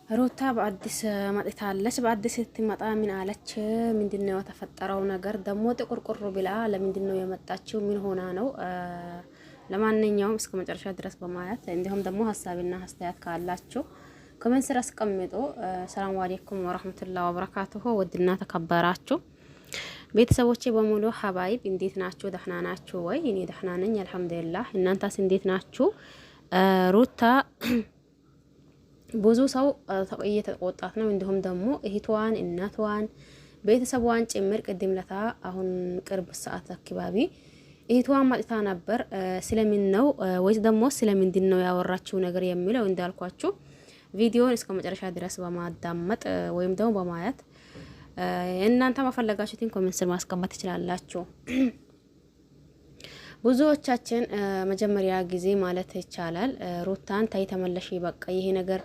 ሩታ በአዲስ መጥታለች። በአዲስ ስትመጣ ምን አለች? ምንድነው የተፈጠረው ነገር? ደግሞ ጥቁርቁሩ ብላ ለምንድነው የመጣችው? ምን ሆና ነው? ለማንኛውም እስከ መጨረሻ ድረስ በማየት እንዲሁም ደግሞ ሀሳብና አስተያየት ካላችሁ ኮሜንት ስር አስቀምጡ። ሰላም አለይኩም ወራህመቱላሂ ወበረካቱሁ። ውድና ተከበራችሁ ቤተሰቦቼ በሙሉ ሀባይብ እንዴት ናችሁ? ደህና ናችሁ ወይ? እኔ ደህና ነኝ አልሐምዱሊላህ። እናንተስ እንዴት ናችሁ? ሩታ ብዙ ሰው እየተቆጣት ነው። እንዲሁም ደግሞ እህቷን፣ እናቷን፣ ቤተሰቧን ጭምር ቅድም ለታ አሁን ቅርብ ሰዓት አካባቢ እህቷን መጥታ ነበር። ስለምን ነው ወይስ ደግሞ ስለምንድን ነው ያወራችው ነገር የሚለው እንዳልኳችሁ ቪዲዮን እስከ መጨረሻ ድረስ በማዳመጥ ወይም ደግሞ በማየት እናንተ ማፈለጋችሁትን ኮሜንት ስር ማስቀመጥ ትችላላችሁ። ብዙዎቻችን መጀመሪያ ጊዜ ማለት ይቻላል ሩታን ታይ ተመለሽ፣ በቃ ይሄ ነገር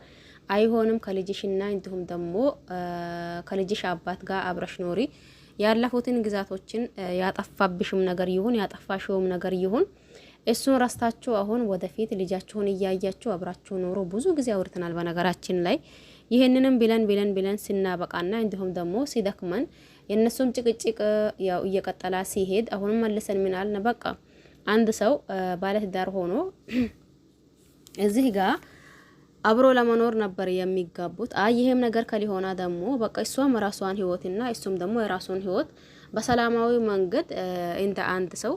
አይሆንም ከልጅሽና እንዲሁም ደግሞ ከልጅሽ አባት ጋር አብረሽ ኖሪ፣ ያለፉትን ግዛቶችን ያጠፋብሽም ነገር ይሁን ያጠፋሽውም ነገር ይሁን እሱን ረስታችሁ አሁን ወደፊት ልጃችሁን እያያችሁ አብራችሁ ኖሮ ብዙ ጊዜ አውርተናል። በነገራችን ላይ ይሄንንም ብለን ስናበቃና እንዲሁም ደግሞ ሲደክመን የነሱም ጭቅጭቅ ያው እየቀጠላ ሲሄድ አሁንም መልሰን ምን አልን? በቃ አንድ ሰው ባለትዳር ሆኖ እዚህ ጋር አብሮ ለመኖር ነበር የሚጋቡት። ይሄም ነገር ከሊሆና ደግሞ በቃ እሷም ራሷን ህይወትና እሱም ደግሞ የራሱን ህይወት በሰላማዊ መንገድ እንደ አንድ ሰው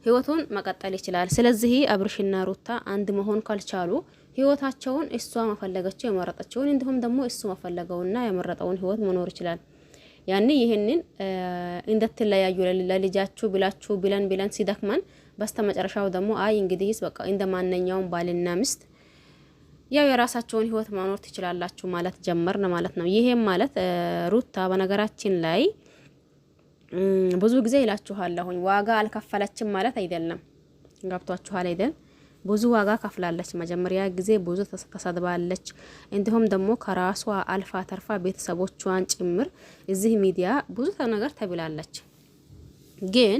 ህይወቱን መቀጠል ይችላል። ስለዚህ አብርሽና ሩታ አንድ መሆን ካልቻሉ ህይወታቸውን እሷ መፈለገችው የመረጠችውን እንዲሁም ደግሞ እሱ መፈለገውና የመረጠውን ህይወት መኖር ይችላል። ያኔ ይሄንን እንደተለያዩ ለልጃችሁ ብላችሁ ብለን ሲደክመን በስተመጨረሻው ደግሞ እንግዲህስ በቃ እንደማንኛውም ባልና ሚስት ያው የራሳቸውን ህይወት ማኖር ትችላላችሁ ማለት ጀመርን ማለት ነው። ይሄም ማለት ሩታ በነገራችን ላይ ብዙ ጊዜ ይላችኋለሁኝ ዋጋ አልከፈለችም ማለት አይደለም። ገብቷችኋል አይደል? ብዙ ዋጋ ከፍላለች። መጀመሪያ ጊዜ ብዙ ተሰድባለች። እንዲሁም ደግሞ ከራሷ አልፋ ተርፋ ቤተሰቦቿን ጭምር እዚህ ሚዲያ ብዙ ነገር ተብላለች። ግን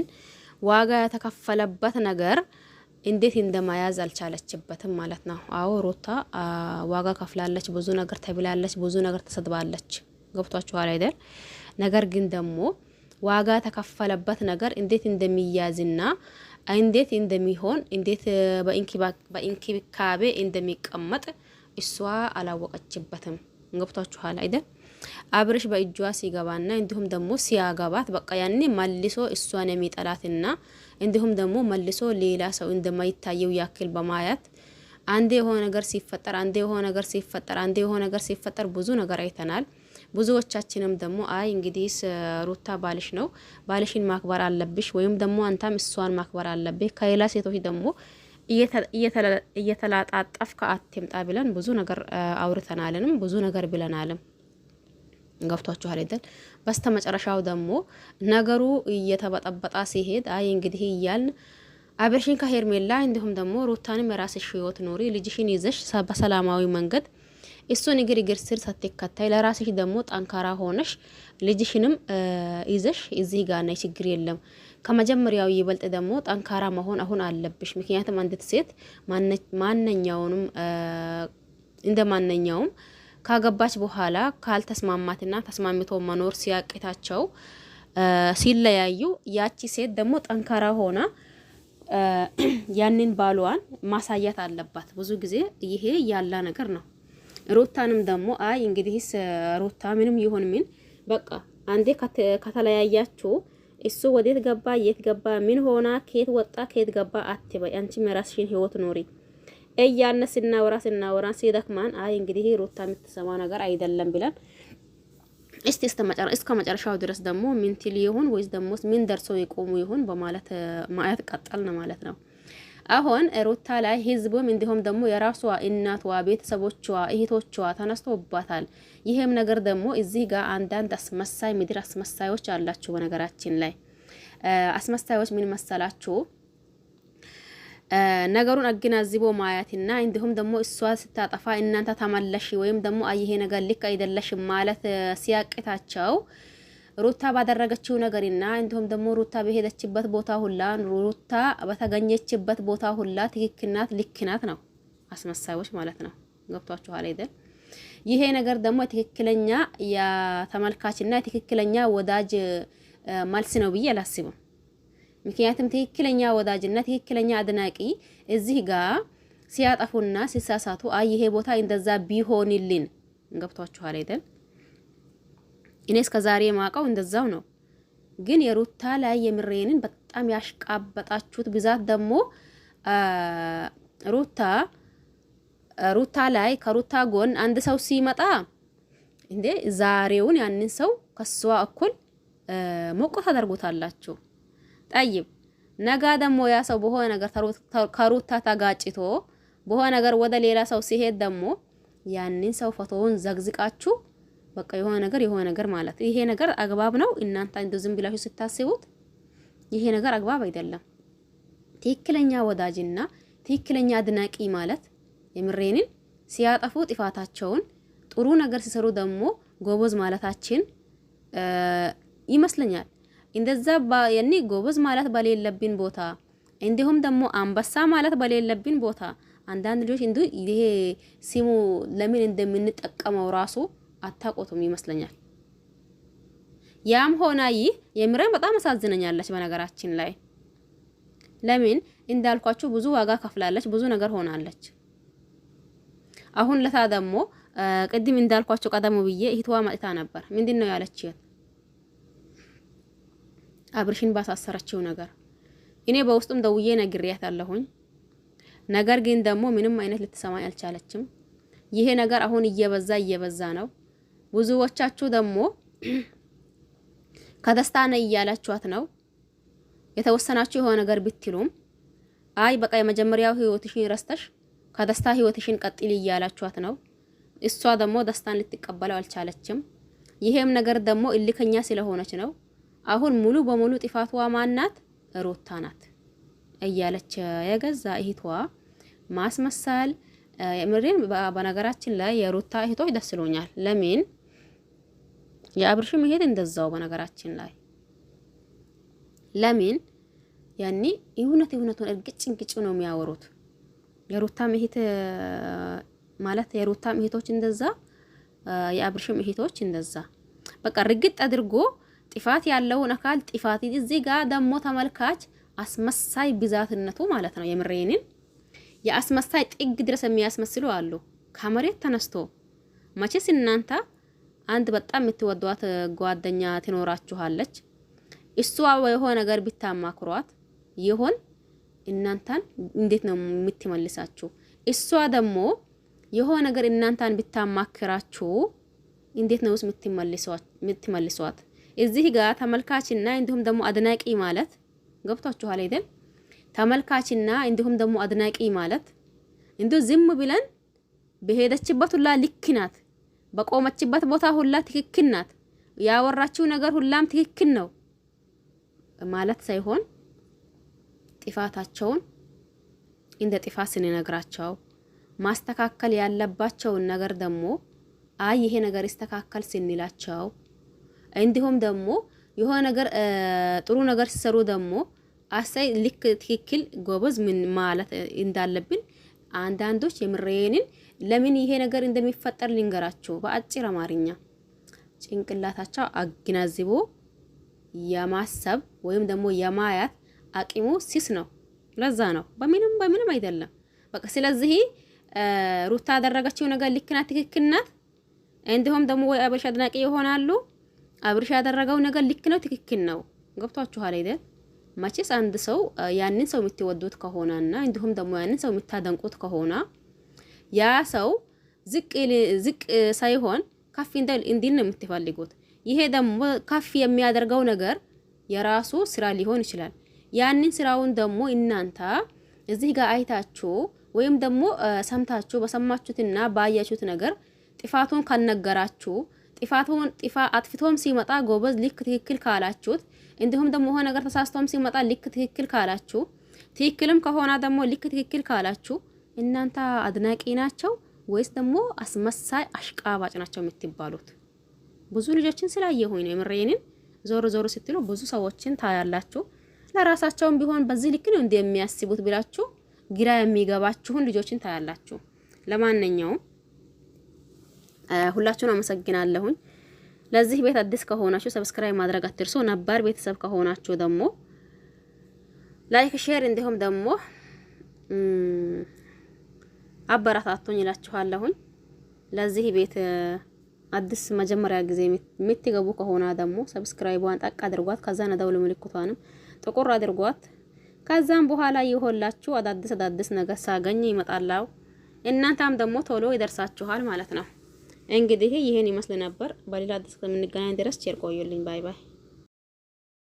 ዋጋ የተከፈለበት ነገር እንዴት እንደማያዝ አልቻለችበትም ማለት ነው። አዎ ሩታ ዋጋ ከፍላለች፣ ብዙ ነገር ተብላለች፣ ብዙ ነገር ተሰድባለች። ገብቷችኋል አይደል? ነገር ግን ደግሞ ዋጋ ተከፈለበት ነገር እንዴት እንደሚያዝና እንዴት እንደሚሆን እንዴት በእንክብካቤ እንደሚቀመጥ እሷ አላወቀችበትም። ገብቷችኋል አይደል? አብርሽ በእጇ ሲገባና እንዲሁም ደግሞ ሲያገባት በቃ ያኔ መልሶ እሷን የሚጠላትና እንዲሁም ደግሞ መልሶ ሌላ ሰው እንደማይታየው ያክል በማየት አንዴ የሆነ ነገር ሲፈጠር አንዴ የሆነ ነገር ሲፈጠር ብዙ ነገር አይተናል። ብዙዎቻችንም ደግሞ እንግዲህ ሩታ ባልሽ ነው፣ ባልሽን ማክበር አለብሽ ወይም ደግሞ አንተም እሷን ማክበር አለብህ፣ ከሌላ ሴቶች ደግሞ እየተላጣጠፍ ከአትምጣ ብለን ብዙ ነገር አውርተናልንም ብዙ ነገር ብለናልም። ገብቷችኋል አይደል? በስተመጨረሻው ደግሞ ነገሩ እየተበጠበጣ ሲሄድ እንግዲህ እያልን አብርሽን ከሄርሜላ እንዲሁም ደግሞ ሩታንም የራስሽ ህይወት ኖሪ፣ ልጅሽን ይዘሽ በሰላማዊ መንገድ እሱን እግር ስር ሳትከታይ ለራስሽ ደግሞ ጠንካራ ሆነሽ ልጅሽንም ይዘሽ እዚህ ጋር ነይ፣ ችግር የለም። ከመጀመሪያው ይበልጥ ደግሞ ጠንካራ መሆን አሁን አለብሽ። ምክንያቱም አንዲት ሴት ማንኛውንም እንደማንኛውም ካገባች በኋላ ካልተስማማትና ተስማምቶ መኖር ሲያቅታቸው ሲለያዩ ያቺ ሴት ደግሞ ጠንካራ ሆና ያንን ባሏን ማሳያት አለባት። ብዙ ጊዜ ይሄ ያለ ነገር ነው። ሩታንም ደግሞ እንግዲህስ ሩታ ምንም ይሁን ምን በቃ አንዴ ከተለያያችሁ እሱ ወዴት ገባ የት ገባ ምን ሆና ከየት ወጣ ከየት ገባ አትበይ። አንቺም የራስሽን ህይወት ኖሪ እያልን ስናወራ ሲደክማን እንግዲህ ሩታ የምትሰማ ነገር አይደለም ብለን እስከ መጨረሻው ድረስ ደግሞ ምን ትል ይሆን ወይስ ደግሞ ምን ደርሶ የቆሙ ይሆን በማለት ማየት ቀጠልን ማለት ነው። አሁን ሩታ ላይ ህዝቡም እንዲሁም ደግሞ የራሷ እናቷ፣ ቤተሰቦቿ፣ እህቶቿ ተነስተውባታል። ይሄም ነገር ደግሞ እዚህ ጋር አንዳንድ አስመሳይ ምድር አስመሳዮች አላችሁ። በነገራችን ላይ አስመሳዮች ምን መሰላችሁ? ነገሩን አገናዝቦ ማየትና እንዲሁም ደግሞ እሷ ስታጠፋ እናንተ ተመለሽ ወይም ደግሞ ይሄ ነገር ልክ አይደለሽም ማለት ሲያቅታቸው ሩታ ባደረገችው ነገርና እንዲሁም ደግሞ ሩታ በሄደችበት ቦታ ሁላ ሩታ በተገኘችበት ቦታ ሁላ ትክክል ናት፣ ልክ ናት ነው አስመሳዮች ማለት ነው። ገብቷችኋል አይደል? ይሄ ነገር ደግሞ ትክክለኛ የተመልካችና ትክክለኛ ወዳጅ መልስ ነው ብዬ አላስብም። ምክንያቱም ትክክለኛ ወዳጅና ትክክለኛ አድናቂ እዚህ ጋር ሲያጠፉና ሲሳሳቱ አይ ይሄ ቦታ እንደዛ ቢሆንልን ገብቷችኋል አይደል? እኔ እስከዛሬ ማውቀው እንደዛው ነው። ግን የሩታ ላይ የምሬንን በጣም ያሽቃበጣችሁት ብዛት ደግሞ ሩታ ላይ ከሩታ ጎን አንድ ሰው ሲመጣ እንዴ ዛሬውን ያንን ሰው ከሷ እኩል ሞቆ ታደርጉታላችሁ። ጠይብ ነጋ ደግሞ ያ ሰው በሆነ ነገር ከሩታ ተጋጭቶ በሆነ ነገር ወደ ሌላ ሰው ሲሄድ ደግሞ ያንን ሰው ፎቶውን ዘግዝቃችሁ በቃ የሆነ ነገር ማለት ይሄ ነገር አግባብ ነው? እናንተ እንደው ዝም ብላችሁ ስታስቡት ይሄ ነገር አግባብ አይደለም። ትክክለኛ ወዳጅና ትክክለኛ አድናቂ ማለት የምሬንን ሲያጠፉ ጥፋታቸውን ጥሩ ነገር ሲሰሩ ደግሞ ጎበዝ ማለታችን ይመስለኛል። እንደዛ ያኔ ጎበዝ ማለት በሌለብን ቦታ እንዲሁም ደግሞ አንበሳ ማለት በሌለብን ቦታ አንዳንድ ልጆች እንዱ ይሄ ሲሙ ለምን እንደምንጠቀመው ራሱ አታቆቱም ይመስለኛል። ያም ሆና ይህ የምሬን በጣም አሳዝነኛለች። በነገራችን ላይ ለምን እንዳልኳችሁ ብዙ ዋጋ ከፍላለች፣ ብዙ ነገር ሆናለች። አሁን ለታ ደግሞ ቅድም እንዳልኳችሁ ቀደም ብዬ እህቷ መጥታ ነበር። ምንድነው ያለችው? አብርሽን ባሳሰረችው ነገር እኔ በውስጡም ደውዬ ነግሬያታለሁኝ። ነገር ግን ደግሞ ምንም አይነት ልትሰማኝ አልቻለችም። ይሄ ነገር አሁን እየበዛ ነው። ብዙዎቻችሁ ደግሞ ከደስታ ነይ እያላችኋት ነው። የተወሰናችሁ የሆነ ነገር ብትሉም አይ በቃ የመጀመሪያው ህይወትሽን ረስተሽ ከደስታ ህይወትሽን ቀጥል እያላችኋት ነው። እሷ ደግሞ ደስታን ልትቀበለው አልቻለችም። ይሄም ነገር ደግሞ እልከኛ ስለሆነች ነው። አሁን ሙሉ በሙሉ ጥፋቷ ማናት? ሩታ ናት እያለች የገዛ እህቷ ማስመሰል ምሪን። በነገራችን ላይ የሩታ እህቶች ደስ ይሉኛል። ለምን የአብርሽም እህት እንደዛው። በነገራችን ላይ ለምን ያኒ እውነቱን እርግጭ ነው የሚያወሩት። የሩታም እህት ማለት የሩታም እህቶች እንደዛ፣ የአብርሽም እህቶች እንደዛ። በቃ ርግጥ አድርጎ ጥፋት ያለውን አካል ጥፋት እዚህ ጋር ደግሞ ተመልካች አስመሳይ ብዛትነቱ ማለት ነው። የምሬንን የአስመሳይ ጥግ ድረስ የሚያስመስሉ አሉ። ከመሬት ተነስቶ መቼስ እናንተ አንድ በጣም የምትወዷት ጓደኛ ትኖራችኋለች። እሷ የሆነ ነገር ብታማክሯት ይሆን እናንተን እንዴት ነው የምትመልሳችሁ? እሷ ደግሞ የሆነ ነገር እናንተን ብታማክራችሁ እንዴት ነው የምትመልሷት? እዚህ ጋር ተመልካችና እንዲሁም ደግሞ አድናቂ ማለት ገብቷችኋል አይደል? ተመልካችና እንዲሁም ደግሞ አድናቂ ማለት እንዲሁ ዝም ብለን በሄደችበት ሁላ ልክ ናት፣ በቆመችበት ቦታ ሁላ ትክክል ናት፣ ያወራችው ነገር ሁላም ትክክል ነው ማለት ሳይሆን ጥፋታቸውን እንደ ጥፋት ስንነግራቸው ማስተካከል ያለባቸውን ነገር ደግሞ አይ ይሄ ነገር ይስተካከል ስንላቸው እንዲሁም ደግሞ የሆነ ነገር ጥሩ ነገር ሲሰሩ ደግሞ አሳይ ልክ ትክክል ጎበዝ ምን ማለት እንዳለብን አንዳንዶች የምሬንን ለምን ይሄ ነገር እንደሚፈጠር ልንገራቸው። በአጭር አማርኛ ጭንቅላታቸው አገናዝቦ የማሰብ ወይም ደግሞ የማያት አቂሙ ሲስ ነው። ለዛ ነው በምንም አይደለም። በቃ ስለዚህ ሩታ ያደረገችው ነገር ልክ ናት፣ ትክክል ናት። እንዲሁም ደግሞ ወይ አብርሽ አድናቂ ይሆናሉ። አብርሽ ያደረገው ነገር ልክ ነው፣ ትክክል ነው። ገብቷችኋል አይደል? መቼስ አንድ ሰው ያንን ሰው የምትወዱት ከሆነና እንዲሁም ደግሞ ያንን ሰው የምታደንቁት ከሆነ ያ ሰው ዝቅ ሳይሆን ከፍ እንዲል ነው የምትፈልጉት። ይሄ ደግሞ ከፍ የሚያደርገው ነገር የራሱ ስራ ሊሆን ይችላል። ያንን ስራውን ደግሞ እናንተ እዚህ ጋር አይታችሁ ወይም ደግሞ ሰምታችሁ በሰማችሁትና ባያችሁት ነገር ጥፋቱን ከነገራችሁ አጥፍቶም ሲመጣ ጎበዝ ልክ ትክክል ካላችሁት እንዲሁም ደግሞ ሆነ ነገር ተሳስቶም ሲመጣ ልክ ትክክል ካላችሁ ትክክልም ከሆነ ደግሞ ልክ ትክክል ካላችሁ እናንተ አድናቂ ናቸው ወይስ ደግሞ አስመሳይ አሽቃባጭ ናቸው የምትባሉት? ብዙ ልጆችን ስላየሁኝ ነው የምሬንን። ዞር ስትሉ ብዙ ሰዎችን ታያላችሁ። ለራሳቸውም ቢሆን በዚህ ልክ ነው እንደሚያስቡት ብላችሁ ግራ የሚገባችሁን ልጆችን ታያላችሁ። ለማንኛውም ሁላችሁን አመሰግናለሁኝ። ለዚህ ቤት አዲስ ከሆናችሁ ሰብስክራይብ ማድረግ አትርሱ። ነባር ቤተሰብ ከሆናችሁ ደግሞ ላይክ፣ ሼር እንዲሁም ደግሞ አበረታቱኝ እላችኋለሁኝ። ለዚህ ቤት አዲስ መጀመሪያ ጊዜ የምትገቡ ከሆነ ደግሞ ሰብስክራይቧን ጠቅ አድርጓት። ከዛ ነደውል ምልክቷንም ጥቁር አድርጓት። ከዛም በኋላ ይሆንላችሁ አዳዲስ ነገር ሳገኝ ይመጣላው። እናንተም ደግሞ ቶሎ ይደርሳችኋል ማለት ነው። እንግዲህ ይሄን ይመስል ነበር። በሌላ አዲስ ከምንገናኝ ድረስ ቸር ቆዩልኝ። ባይ ባይ።